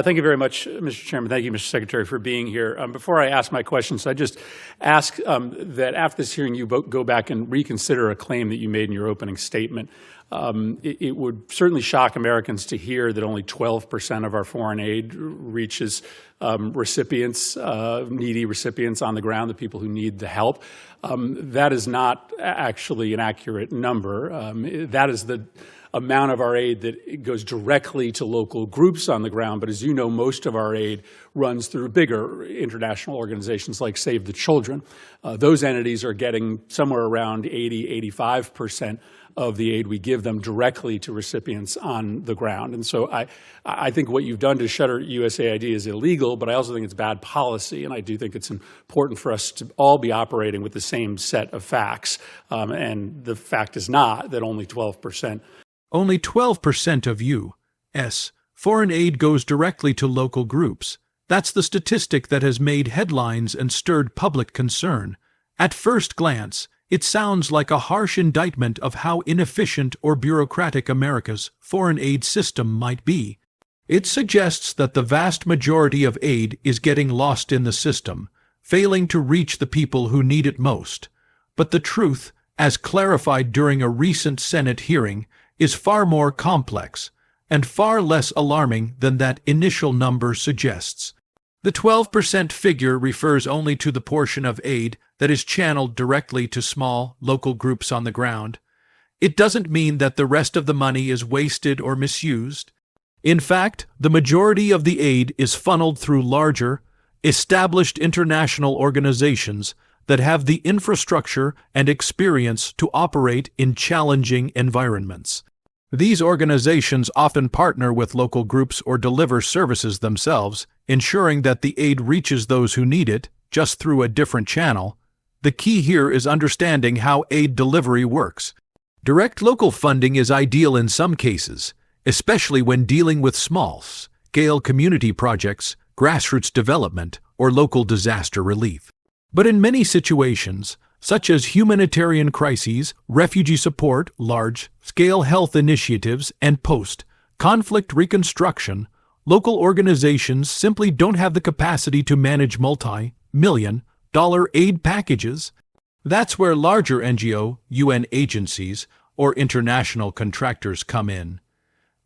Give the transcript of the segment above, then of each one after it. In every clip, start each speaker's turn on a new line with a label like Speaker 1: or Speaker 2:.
Speaker 1: Thank you very much, Mr. Chairman. Thank you, Mr. Secretary, for being here. Before I ask my questions, I just ask that after this hearing, you go back and reconsider a claim that you made in your opening statement. It would certainly shock Americans to hear that only 12% of our foreign aid reaches recipients, needy recipients on the ground, the people who need the help. That is not actually an accurate number. That is the amount of our aid that goes directly to local groups on the ground. But as you know, most of our aid runs through bigger international organizations like Save the Children. Those entities are getting somewhere around 85% of the aid we give them directly to recipients on the ground. And so I think what you've done to shutter USAID is illegal, but I also think it's bad policy. And I do think it's important for us to all be operating with the same set of facts. And the fact is not that only 12%.
Speaker 2: Only 12% of U.S. foreign aid goes directly to local groups. That's the statistic that has made headlines and stirred public concern. At first glance, it sounds like a harsh indictment of how inefficient or bureaucratic America's foreign aid system might be. It suggests that the vast majority of aid is getting lost in the system, failing to reach the people who need it most. But the truth, as clarified during a recent Senate hearing, is far more complex and far less alarming than that initial number suggests. The 12% figure refers only to the portion of aid that is channeled directly to small, local groups on the ground. It doesn't mean that the rest of the money is wasted or misused. In fact, the majority of the aid is funneled through larger, established international organizations that have the infrastructure and experience to operate in challenging environments. These organizations often partner with local groups or deliver services themselves, ensuring that the aid reaches those who need it, just through a different channel. The key here is understanding how aid delivery works. Direct local funding is ideal in some cases, especially when dealing with small-scale community projects, grassroots development, or local disaster relief. But in many situations, such as humanitarian crises, refugee support, large-scale health initiatives, and post-conflict reconstruction, local organizations simply don't have the capacity to manage multi-million-dollar aid packages. That's where larger NGO, UN agencies, or international contractors come in.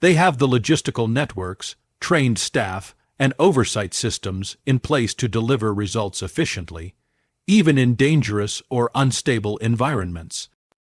Speaker 2: They have the logistical networks, trained staff, and oversight systems in place to deliver results efficiently, even in dangerous or unstable environments.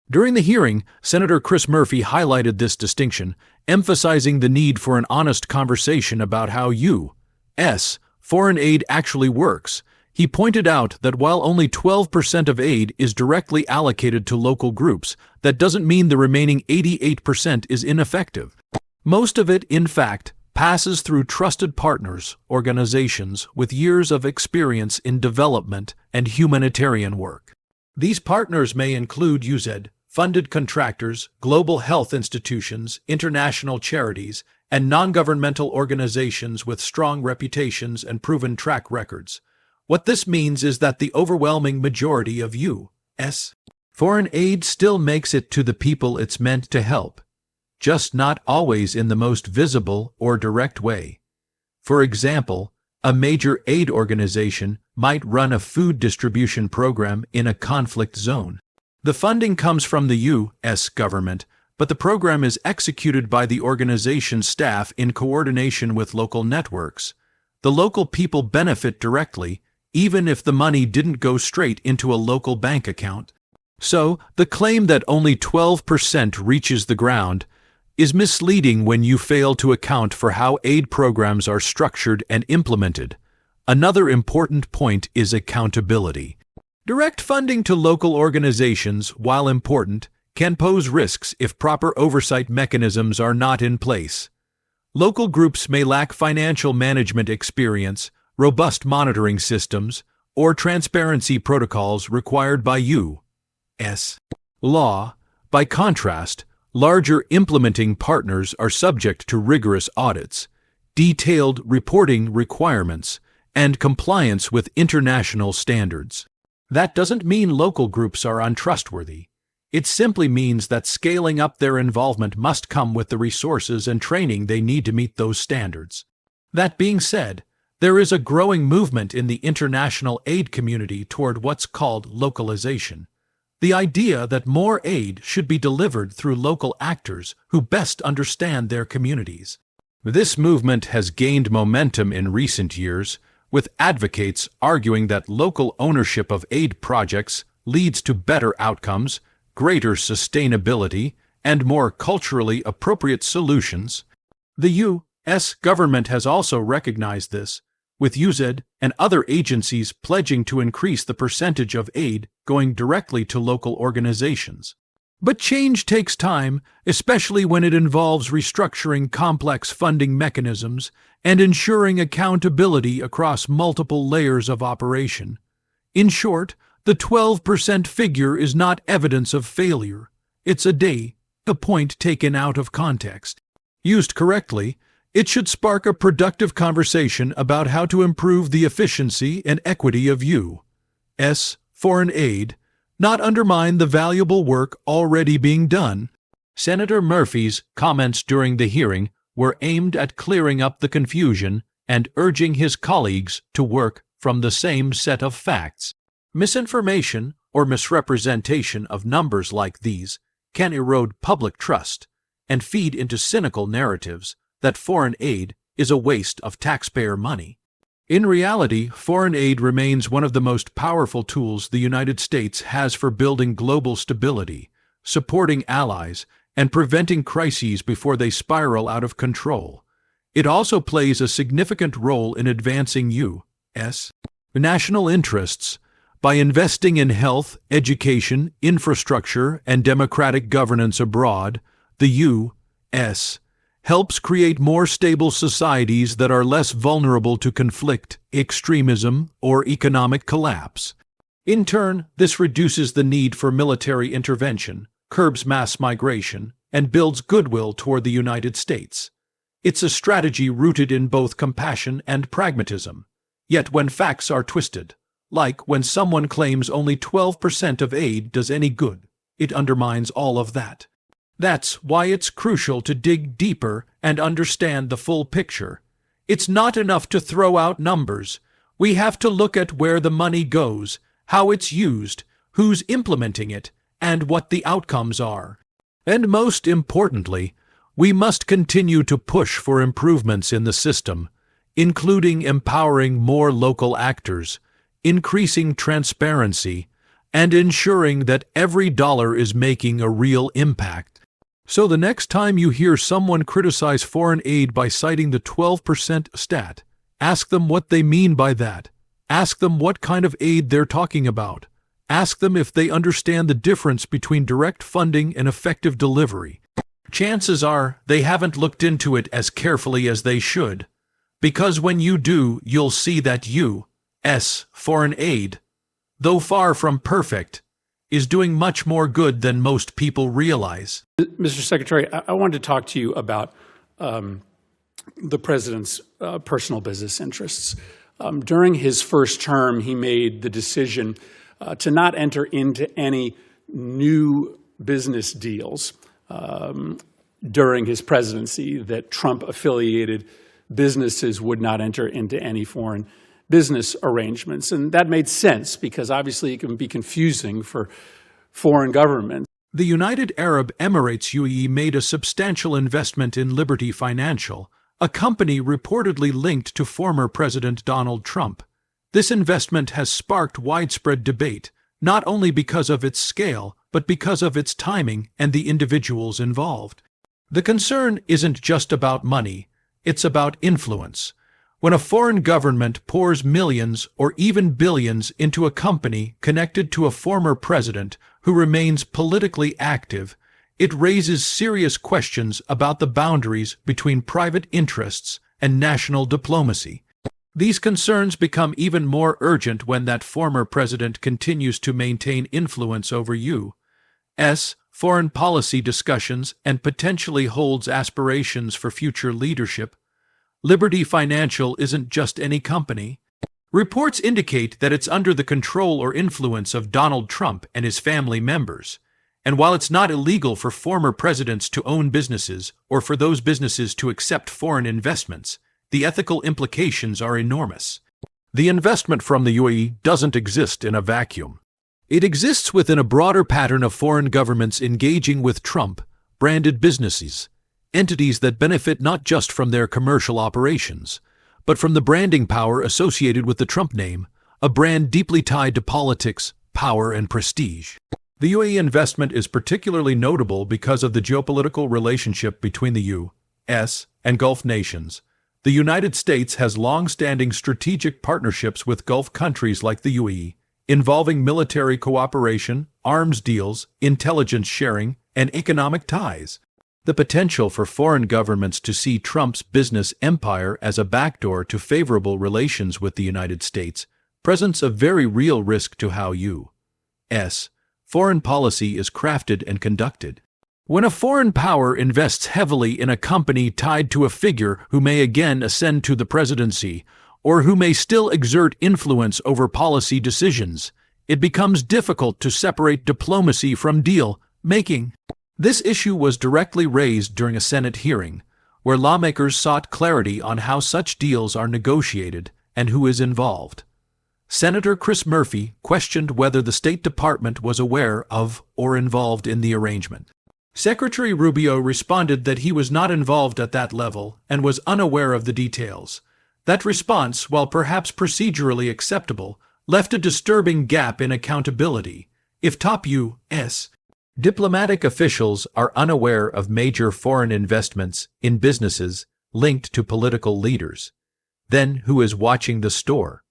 Speaker 2: During the hearing, Senator Chris Murphy highlighted this distinction, emphasizing the need for an honest conversation about how U.S. foreign aid actually works. He pointed out that while only 12% of aid is directly allocated to local groups, that doesn't mean the remaining 88% is ineffective. Most of it, in fact, passes through trusted partners, organizations with years of experience in development and humanitarian work. These partners may include UZ-funded contractors, global health institutions, international charities, and non-governmental organizations with strong reputations and proven track records. What this means is that the overwhelming majority of U.S. foreign aid still makes it to the people it's meant to help, just not always in the most visible or direct way. For example, a major aid organization might run a food distribution program in a conflict zone. The funding comes from the U.S. government, but the program is executed by the organization's staff in coordination with local networks. The local people benefit directly, even if the money didn't go straight into a local bank account. So, the claim that only 12% reaches the ground is misleading when you fail to account for how aid programs are structured and implemented. Another important point is accountability. Direct funding to local organizations, while important, can pose risks if proper oversight mechanisms are not in place. Local groups may lack financial management experience, robust monitoring systems, or transparency protocols required by U.S. law. By contrast, larger implementing partners are subject to rigorous audits, detailed reporting requirements, and compliance with international standards. That doesn't mean local groups are untrustworthy. It simply means that scaling up their involvement must come with the resources and training they need to meet those standards. That being said, there is a growing movement in the international aid community toward what's called localization. The idea that more aid should be delivered through local actors who best understand their communities. This movement has gained momentum in recent years, with advocates arguing that local ownership of aid projects leads to better outcomes, greater sustainability, and more culturally appropriate solutions. The U.S. government has also recognized this, with USAID and other agencies pledging to increase the percentage of aid going directly to local organizations. But change takes time, especially when it involves restructuring complex funding mechanisms and ensuring accountability across multiple layers of operation. In short, the 12% figure is not evidence of failure. It's a point taken out of context. Used correctly, it should spark a productive conversation about how to improve the efficiency and equity of U.S. foreign aid, not undermine the valuable work already being done. Senator Murphy's comments during the hearing were aimed at clearing up the confusion and urging his colleagues to work from the same set of facts. Misinformation or misrepresentation of numbers like these can erode public trust and feed into cynical narratives that foreign aid is a waste of taxpayer money. In reality, foreign aid remains one of the most powerful tools the United States has for building global stability, supporting allies, and preventing crises before they spiral out of control. It also plays a significant role in advancing U.S. national interests by investing in health, education, infrastructure, and democratic governance abroad. The U.S. helps create more stable societies that are less vulnerable to conflict, extremism, or economic collapse. In turn, this reduces the need for military intervention, curbs mass migration, and builds goodwill toward the United States. It's a strategy rooted in both compassion and pragmatism. Yet when facts are twisted, like when someone claims only 12% of aid does any good, it undermines all of that. That's why it's crucial to dig deeper and understand the full picture. It's not enough to throw out numbers. We have to look at where the money goes, how it's used, who's implementing it, and what the outcomes are. And most importantly, we must continue to push for improvements in the system, including empowering more local actors, increasing transparency, and ensuring that every dollar is making a real impact. So the next time you hear someone criticize foreign aid by citing the 12% stat, ask them what they mean by that. Ask them what kind of aid they're talking about. Ask them if they understand the difference between direct funding and effective delivery. Chances are they haven't looked into it as carefully as they should, because when you do, you'll see that U.S. foreign aid, though far from perfect, is doing much more good than most people realize.
Speaker 1: Mr. Secretary, I wanted to talk to you about the president's personal business interests. During his first term, he made the decision to not enter into any new business deals during his presidency, that Trump-affiliated businesses would not enter into any foreign business arrangements. And that made sense because obviously it can be confusing for foreign governments.
Speaker 2: The United Arab Emirates UAE made a substantial investment in Liberty Financial, a company reportedly linked to former President Donald Trump. This investment has sparked widespread debate, not only because of its scale, but because of its timing and the individuals involved. The concern isn't just about money, it's about influence. When a foreign government pours millions or even billions into a company connected to a former president who remains politically active, it raises serious questions about the boundaries between private interests and national diplomacy. These concerns become even more urgent when that former president continues to maintain influence over U.S. foreign policy discussions and potentially holds aspirations for future leadership. Liberty Financial isn't just any company. Reports indicate that it's under the control or influence of Donald Trump and his family members. And while it's not illegal for former presidents to own businesses or for those businesses to accept foreign investments, the ethical implications are enormous. The investment from the UAE doesn't exist in a vacuum. It exists within a broader pattern of foreign governments engaging with Trump-branded businesses, entities that benefit not just from their commercial operations, but from the branding power associated with the Trump name, a brand deeply tied to politics, power, and prestige. The UAE investment is particularly notable because of the geopolitical relationship between the U.S. and Gulf nations. The United States has long-standing strategic partnerships with Gulf countries like the UAE, involving military cooperation, arms deals, intelligence sharing, and economic ties. The potential for foreign governments to see Trump's business empire as a backdoor to favorable relations with the United States presents a very real risk to how U.S. foreign policy is crafted and conducted. When a foreign power invests heavily in a company tied to a figure who may again ascend to the presidency, or who may still exert influence over policy decisions, it becomes difficult to separate diplomacy from deal-making. This issue was directly raised during a Senate hearing, where lawmakers sought clarity on how such deals are negotiated and who is involved. Senator Chris Murphy questioned whether the State Department was aware of or involved in the arrangement. Secretary Rubio responded that he was not involved at that level and was unaware of the details. That response, while perhaps procedurally acceptable, left a disturbing gap in accountability. If top U.S. diplomatic officials are unaware of major foreign investments in businesses linked to political leaders, then who is watching the store?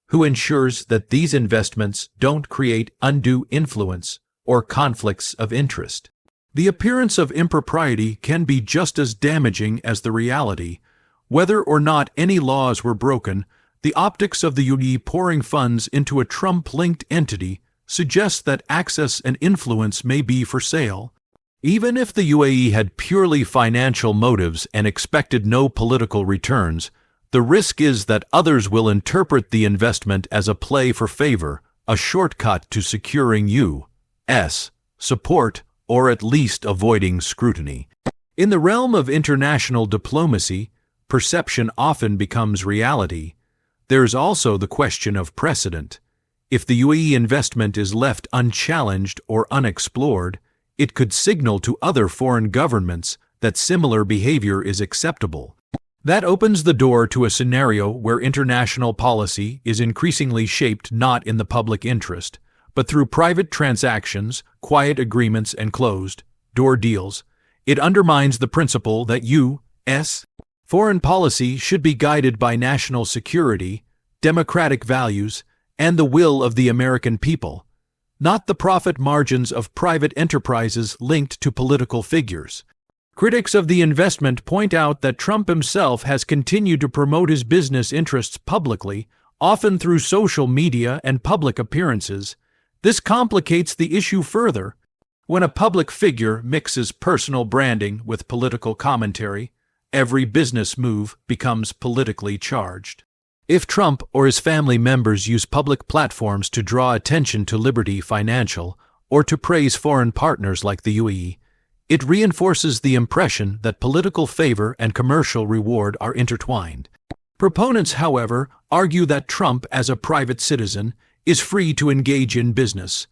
Speaker 2: Who ensures that these investments don't create undue influence or conflicts of interest? The appearance of impropriety can be just as damaging as the reality. Whether or not any laws were broken, the optics of the UAE pouring funds into a Trump-linked entity suggests that access and influence may be for sale. Even if the UAE had purely financial motives and expected no political returns, the risk is that others will interpret the investment as a play for favor, a shortcut to securing U.S. support, or at least avoiding scrutiny. In the realm of international diplomacy, perception often becomes reality. There's also the question of precedent. If the UAE investment is left unchallenged or unexplored, it could signal to other foreign governments that similar behavior is acceptable. That opens the door to a scenario where international policy is increasingly shaped not in the public interest, but through private transactions, quiet agreements, and closed-door deals. It undermines the principle that U.S. foreign policy should be guided by national security, democratic values, and the will of the American people, not the profit margins of private enterprises linked to political figures. Critics of the investment point out that Trump himself has continued to promote his business interests publicly, often through social media and public appearances. This complicates the issue further. When a public figure mixes personal branding with political commentary, every business move becomes politically charged. If Trump or his family members use public platforms to draw attention to Liberty Financial or to praise foreign partners like the UAE, it reinforces the impression that political favor and commercial reward are intertwined. Proponents, however, argue that Trump, as a private citizen, is free to engage in business.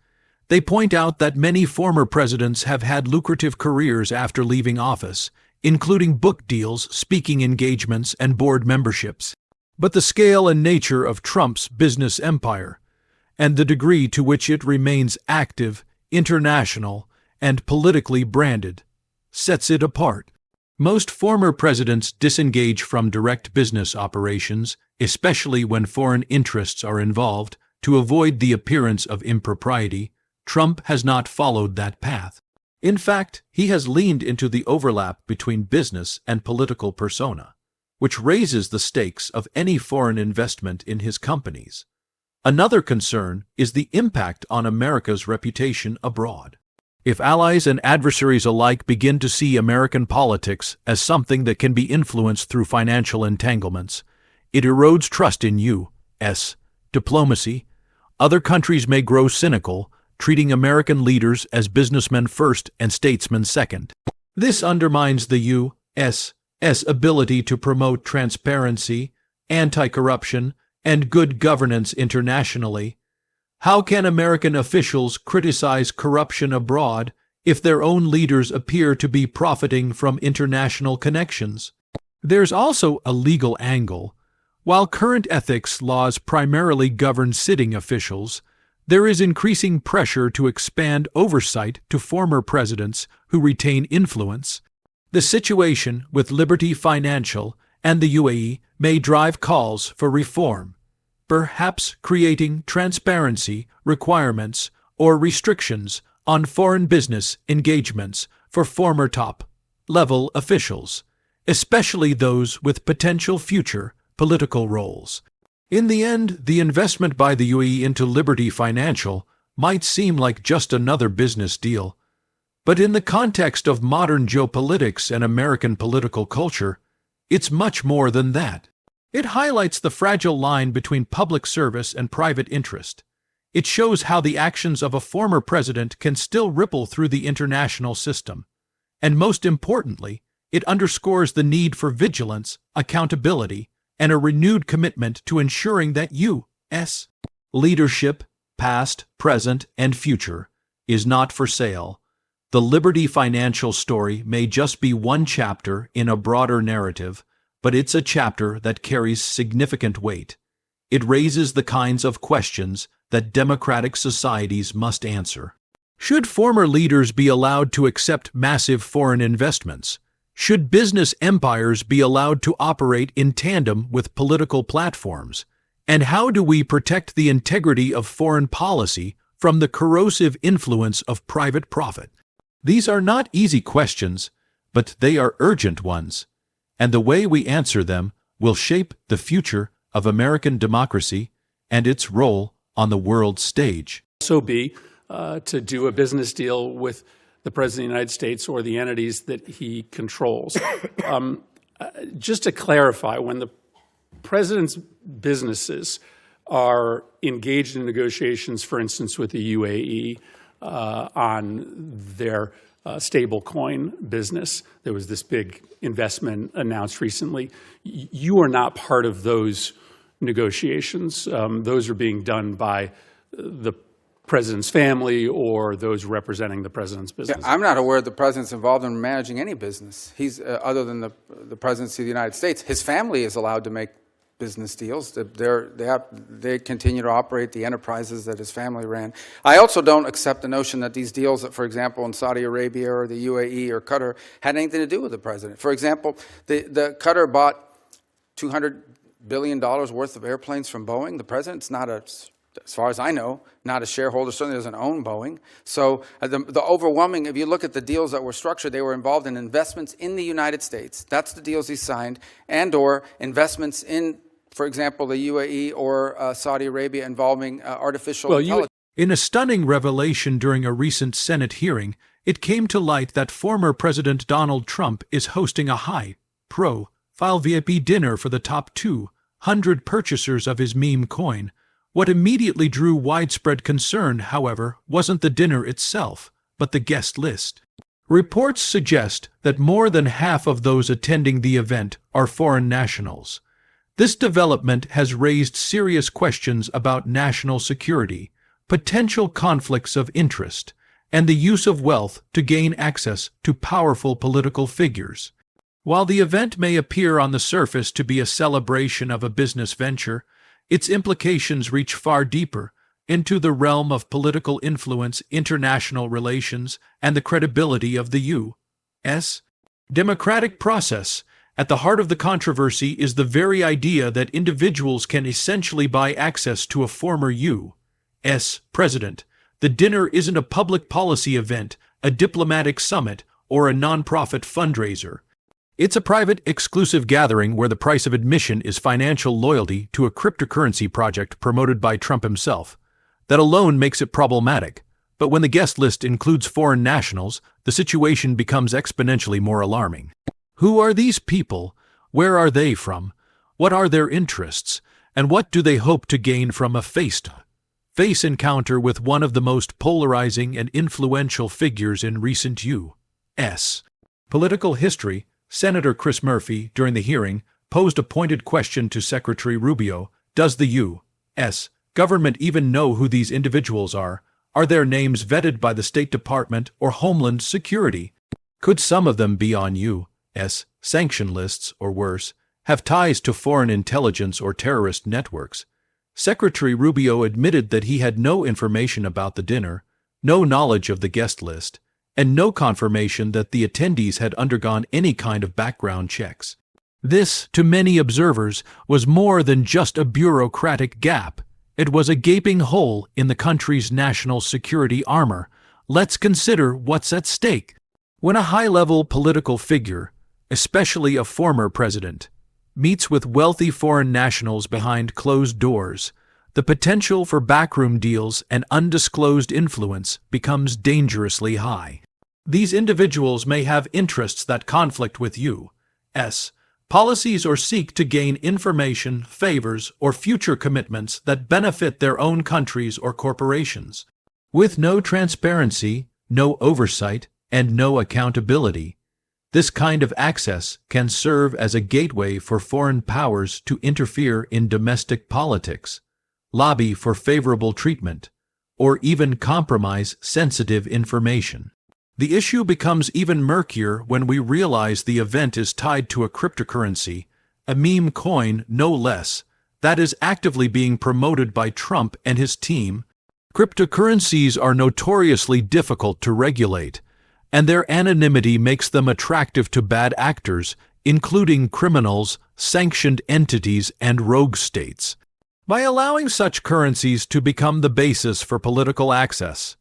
Speaker 2: They point out that many former presidents have had lucrative careers after leaving office, including book deals, speaking engagements, and board memberships. But the scale and nature of Trump's business empire, and the degree to which it remains active, international, and politically branded, sets it apart. Most former presidents disengage from direct business operations, especially when foreign interests are involved, to avoid the appearance of impropriety. Trump has not followed that path. In fact, he has leaned into the overlap between business and political persona, which raises the stakes of any foreign investment in his companies. Another concern is the impact on America's reputation abroad. If allies and adversaries alike begin to see American politics as something that can be influenced through financial entanglements, it erodes trust in U.S. diplomacy. Other countries may grow cynical, treating American leaders as businessmen first and statesmen second. This undermines the U.S. U.S. ability to promote transparency, anti-corruption, and good governance internationally? How can American officials criticize corruption abroad if their own leaders appear to be profiting from international connections? There's also a legal angle. While current ethics laws primarily govern sitting officials, there is increasing pressure to expand oversight to former presidents who retain influence. The situation with Liberty Financial and the UAE may drive calls for reform, perhaps creating transparency requirements or restrictions on foreign business engagements for former top-level officials, especially those with potential future political roles. In the end, the investment by the UAE into Liberty Financial might seem like just another business deal, but in the context of modern geopolitics and American political culture, it's much more than that. It highlights the fragile line between public service and private interest. It shows how the actions of a former president can still ripple through the international system. And most importantly, it underscores the need for vigilance, accountability, and a renewed commitment to ensuring that U.S. leadership, past, present, and future, is not for sale. The Liberty Financial story may just be one chapter in a broader narrative, but it's a chapter that carries significant weight. It raises the kinds of questions that democratic societies must answer. Should former leaders be allowed to accept massive foreign investments? Should business empires be allowed to operate in tandem with political platforms? And how do we protect the integrity of foreign policy from the corrosive influence of private profit? These are not easy questions, but they are urgent ones, and the way we answer them will shape the future of American democracy and its role on the world stage.
Speaker 1: Also be to do a business deal with the President of the United States or the entities that he controls. Just to clarify, when the President's businesses are engaged in negotiations, for instance, with the UAE on their stablecoin business, there was this big investment announced recently. You are not part of those negotiations. Those are being done by the President's family or those representing the President's business.
Speaker 3: Yeah, I'm not aware the President's involved in managing any business. He's, other than the Presidency of the United States, his family is allowed to make business deals. They continue to operate the enterprises that his family ran. I also don't accept the notion that these deals, that, for example, in Saudi Arabia or the UAE or Qatar, had anything to do with the President. For example, the Qatar bought $200 billion worth of airplanes from Boeing. The President's not a, as far as I know, not a shareholder, certainly doesn't own Boeing. So the overwhelming, if you look at the deals that were structured, they were involved in investments in the United States. That's the deals he signed, and or investments in, for example, the UAE or Saudi Arabia involving artificial intelligence.
Speaker 2: In a stunning revelation during a recent Senate hearing, it came to light that former President Donald Trump is hosting a high-profile VIP dinner for the top 200 purchasers of his meme coin. What immediately drew widespread concern, however, wasn't the dinner itself, but the guest list. Reports suggest that more than half of those attending the event are foreign nationals. This development has raised serious questions about national security, potential conflicts of interest, and the use of wealth to gain access to powerful political figures. While the event may appear on the surface to be a celebration of a business venture, its implications reach far deeper into the realm of political influence, international relations, and the credibility of the U.S. democratic process. At the heart of the controversy is the very idea that individuals can essentially buy access to a former U.S. president. The dinner isn't a public policy event, a diplomatic summit, or a nonprofit fundraiser. It's a private, exclusive gathering where the price of admission is financial loyalty to a cryptocurrency project promoted by Trump himself. That alone makes it problematic. But when the guest list includes foreign nationals, the situation becomes exponentially more alarming. Who are these people? Where are they from? What are their interests? And what do they hope to gain from a face-to-face encounter with one of the most polarizing and influential figures in recent U.S. political history? Senator Chris Murphy, during the hearing, posed a pointed question to Secretary Rubio. Does the U.S. government even know who these individuals are? Are their names vetted by the State Department or Homeland Security? Could some of them be on U.S. sanction lists or worse, have ties to foreign intelligence or terrorist networks? Secretary Rubio admitted that he had no information about the dinner, no knowledge of the guest list, and no confirmation that the attendees had undergone any kind of background checks. This, to many observers, was more than just a bureaucratic gap. It was a gaping hole in the country's national security armor. Let's consider what's at stake. When a high-level political figure, especially a former president, meets with wealthy foreign nationals behind closed doors, the potential for backroom deals and undisclosed influence becomes dangerously high. These individuals may have interests that conflict with U.S. policies or seek to gain information, favors, or future commitments that benefit their own countries or corporations. With no transparency, no oversight, and no accountability, this kind of access can serve as a gateway for foreign powers to interfere in domestic politics, lobby for favorable treatment, or even compromise sensitive information. The issue becomes even murkier when we realize the event is tied to a cryptocurrency, a meme coin no less, that is actively being promoted by Trump and his team. Cryptocurrencies are notoriously difficult to regulate, and their anonymity makes them attractive to bad actors, including criminals, sanctioned entities, and rogue states. By allowing such currencies to become the basis for political access,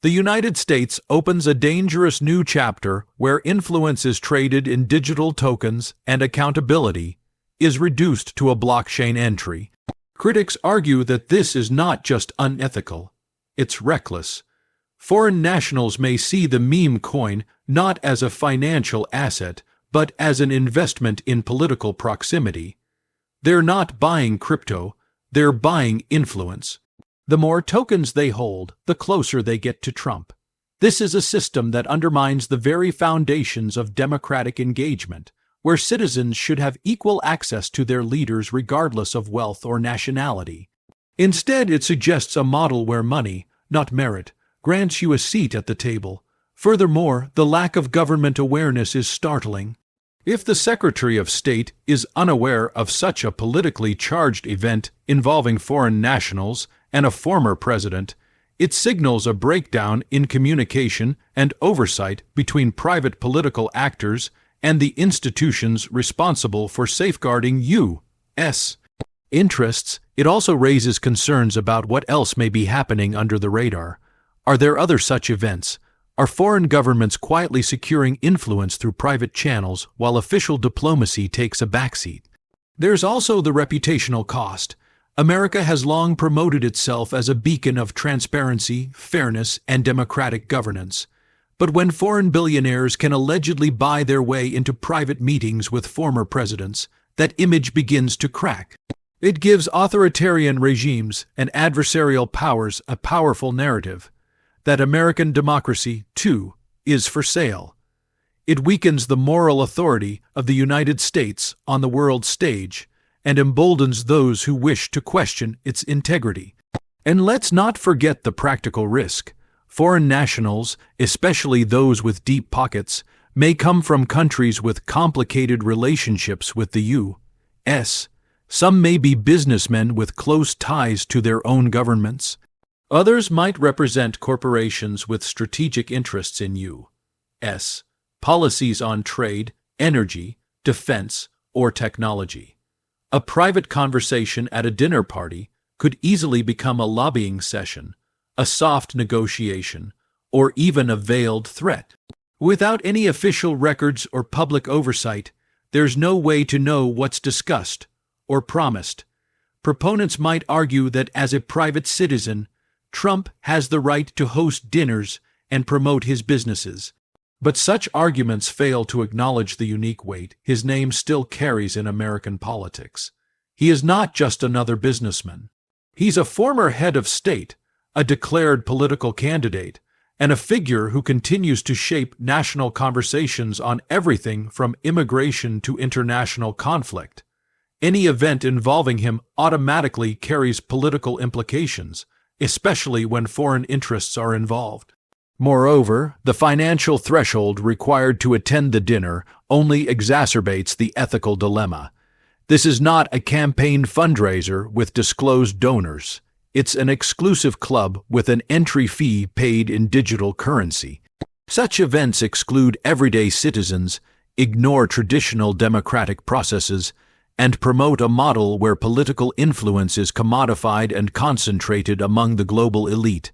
Speaker 2: the United States opens a dangerous new chapter where influence is traded in digital tokens and accountability is reduced to a blockchain entry. Critics argue that this is not just unethical, it's reckless. Foreign nationals may see the meme coin not as a financial asset, but as an investment in political proximity. They're not buying crypto, they're buying influence. The more tokens they hold, the closer they get to Trump. This is a system that undermines the very foundations of democratic engagement, where citizens should have equal access to their leaders regardless of wealth or nationality. Instead, it suggests a model where money, not merit, grants you a seat at the table. Furthermore, the lack of government awareness is startling. If the Secretary of State is unaware of such a politically charged event involving foreign nationals and a former president, it signals a breakdown in communication and oversight between private political actors and the institutions responsible for safeguarding U.S. interests. It also raises concerns about what else may be happening under the radar. Are there other such events? Are foreign governments quietly securing influence through private channels while official diplomacy takes a backseat? There's also the reputational cost. America has long promoted itself as a beacon of transparency, fairness, and democratic governance. But when foreign billionaires can allegedly buy their way into private meetings with former presidents, that image begins to crack. It gives authoritarian regimes and adversarial powers a powerful narrative that American democracy, too, is for sale. It weakens the moral authority of the United States on the world stage and emboldens those who wish to question its integrity. And let's not forget the practical risk. Foreign nationals, especially those with deep pockets, may come from countries with complicated relationships with the U.S. Some may be businessmen with close ties to their own governments. Others might represent corporations with strategic interests in U.S. policies on trade, energy, defense, or technology. A private conversation at a dinner party could easily become a lobbying session, a soft negotiation, or even a veiled threat. Without any official records or public oversight, there's no way to know what's discussed or promised. Proponents might argue that as a private citizen, Trump has the right to host dinners and promote his businesses. But such arguments fail to acknowledge the unique weight his name still carries in American politics. He is not just another businessman. He's a former head of state, a declared political candidate, and a figure who continues to shape national conversations on everything from immigration to international conflict. Any event involving him automatically carries political implications, especially when foreign interests are involved. Moreover, the financial threshold required to attend the dinner only exacerbates the ethical dilemma. This is not a campaign fundraiser with disclosed donors. It's an exclusive club with an entry fee paid in digital currency. Such events exclude everyday citizens, ignore traditional democratic processes, and promote a model where political influence is commodified and concentrated among the global elite.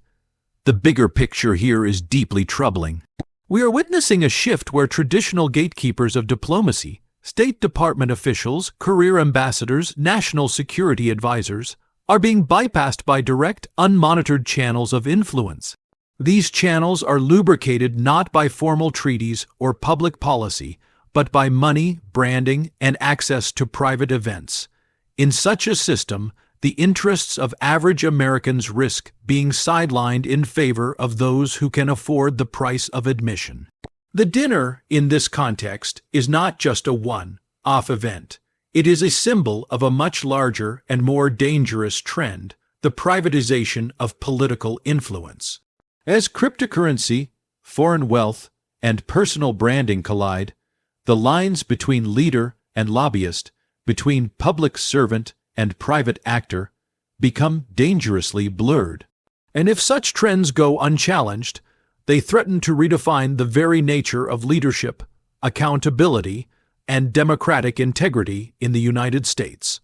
Speaker 2: The bigger picture here is deeply troubling. We are witnessing a shift where traditional gatekeepers of diplomacy, State Department officials, career ambassadors, national security advisors, are being bypassed by direct, unmonitored channels of influence. These channels are lubricated not by formal treaties or public policy, but by money, branding, and access to private events. In such a system, the interests of average Americans risk being sidelined in favor of those who can afford the price of admission. The dinner, in this context, is not just a one-off event. It is a symbol of a much larger and more dangerous trend, the privatization of political influence. As cryptocurrency, foreign wealth, and personal branding collide, the lines between leader and lobbyist, between public servant and private actor, become dangerously blurred. And if such trends go unchallenged, they threaten to redefine the very nature of leadership, accountability, and democratic integrity in the United States.